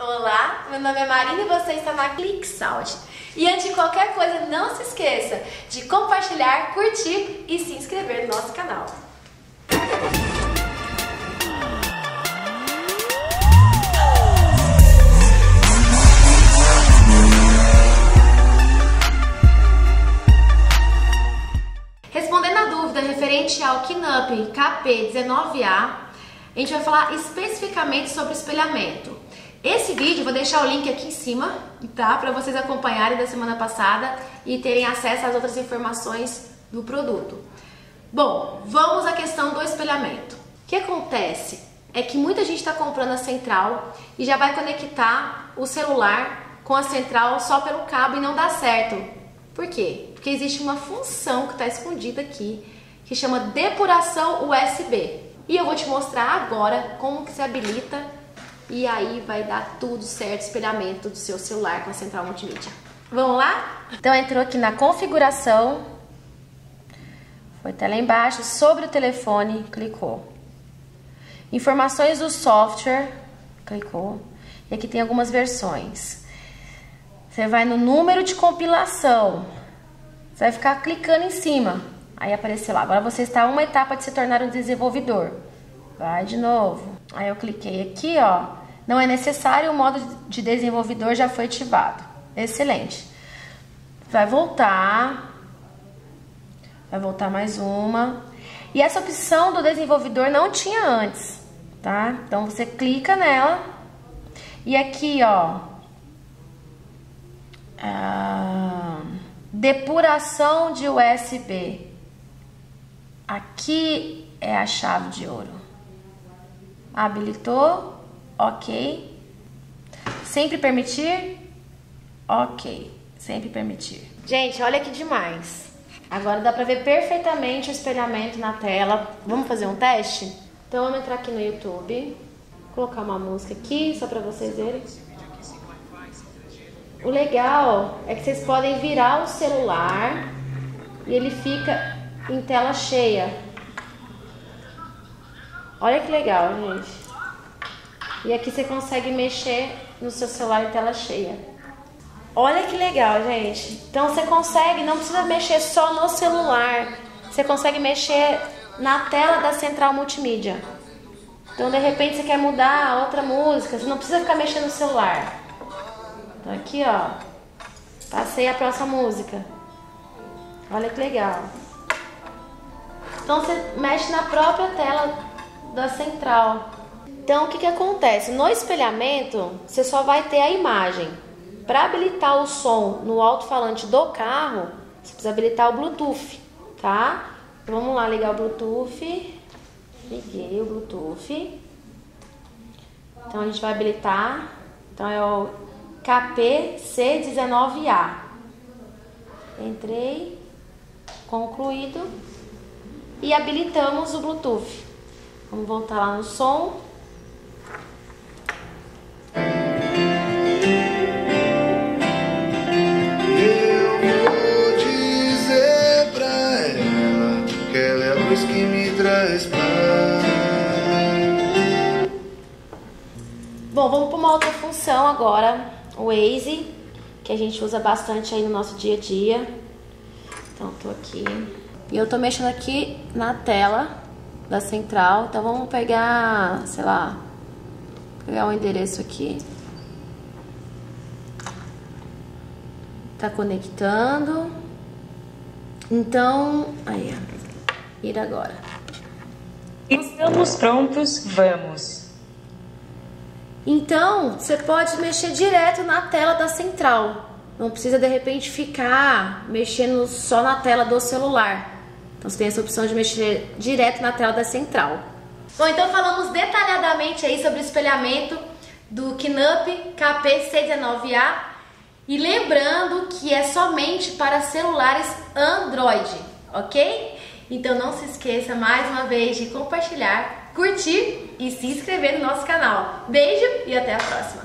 Olá, meu nome é Marina e você está na ClickSound. E antes de qualquer coisa, não se esqueça de compartilhar, curtir e se inscrever no nosso canal. Respondendo a dúvida referente ao KNUP KP19A, a gente vai falar especificamente sobre espelhamento. Esse vídeo eu vou deixar o link aqui em cima, tá? Para vocês acompanharem da semana passada e terem acesso às outras informações do produto. Bom, vamos à questão do espelhamento. O que acontece é que muita gente está comprando a central e já vai conectar o celular com a central só pelo cabo e não dá certo. Por quê? Porque existe uma função que está escondida aqui, que chama depuração USB. E eu vou te mostrar agora como que se habilita e aí vai dar tudo certo, espelhamento do seu celular com a central multimídia. Vamos lá? Então entrou aqui na configuração, foi até lá embaixo, sobre o telefone, clicou. Informações do software, clicou. E aqui tem algumas versões. Você vai no número de compilação, você vai ficar clicando em cima, aí apareceu lá, agora você está a uma etapa de se tornar um desenvolvedor. Vai de novo. Aí eu cliquei aqui, ó, não é necessário, o modo de desenvolvedor já foi ativado. Excelente. Vai voltar mais uma. E essa opção do desenvolvedor não tinha antes, tá? Então você clica nela e aqui, ó, depuração de USB. Aqui é a chave de ouro. Habilitou, ok. Sempre permitir, ok. Sempre permitir. Gente, olha que demais. Agora dá pra ver perfeitamente o espelhamento na tela. Vamos fazer um teste? Então vamos entrar aqui no YouTube, colocar uma música aqui só pra vocês verem. O legal é que vocês podem virar o celular e ele fica em tela cheia. Olha que legal, gente. E aqui você consegue mexer no seu celular em tela cheia. Olha que legal, gente. Então você consegue, não precisa mexer só no celular. Você consegue mexer na tela da central multimídia. Então de repente você quer mudar outra música, você não precisa ficar mexendo no celular. Então aqui, ó, passei a próxima música. Olha que legal. Então você mexe na própria tela da central. Então o que acontece? No espelhamento você só vai ter a imagem. Para habilitar o som no alto-falante do carro, você precisa habilitar o Bluetooth, tá? Então, vamos lá ligar o Bluetooth. Liguei o Bluetooth. Então a gente vai habilitar. Então é o KP-C19A. Entrei, concluído e habilitamos o Bluetooth. Vamos voltar lá no som. Eu vou dizer pra ela que ela é a luz que me traz paz. Bom, vamos para uma outra função agora, o Waze, que a gente usa bastante aí no nosso dia a dia. Então, tô aqui. E eu tô mexendo aqui na tela da central. Então, vamos pegar, sei lá, pegar um endereço aqui. Tá conectando. Então, aí, ó. Ir agora. Estamos prontos, vamos. Então, você pode mexer direto na tela da central. Não precisa, de repente, ficar mexendo só na tela do celular. Então, você tem essa opção de mexer direto na tela da central. Bom, então falamos detalhadamente aí sobre o espelhamento do KNUP KP-C19A. E lembrando que é somente para celulares Android, ok? Então não se esqueça mais uma vez de compartilhar, curtir e se inscrever no nosso canal. Beijo e até a próxima!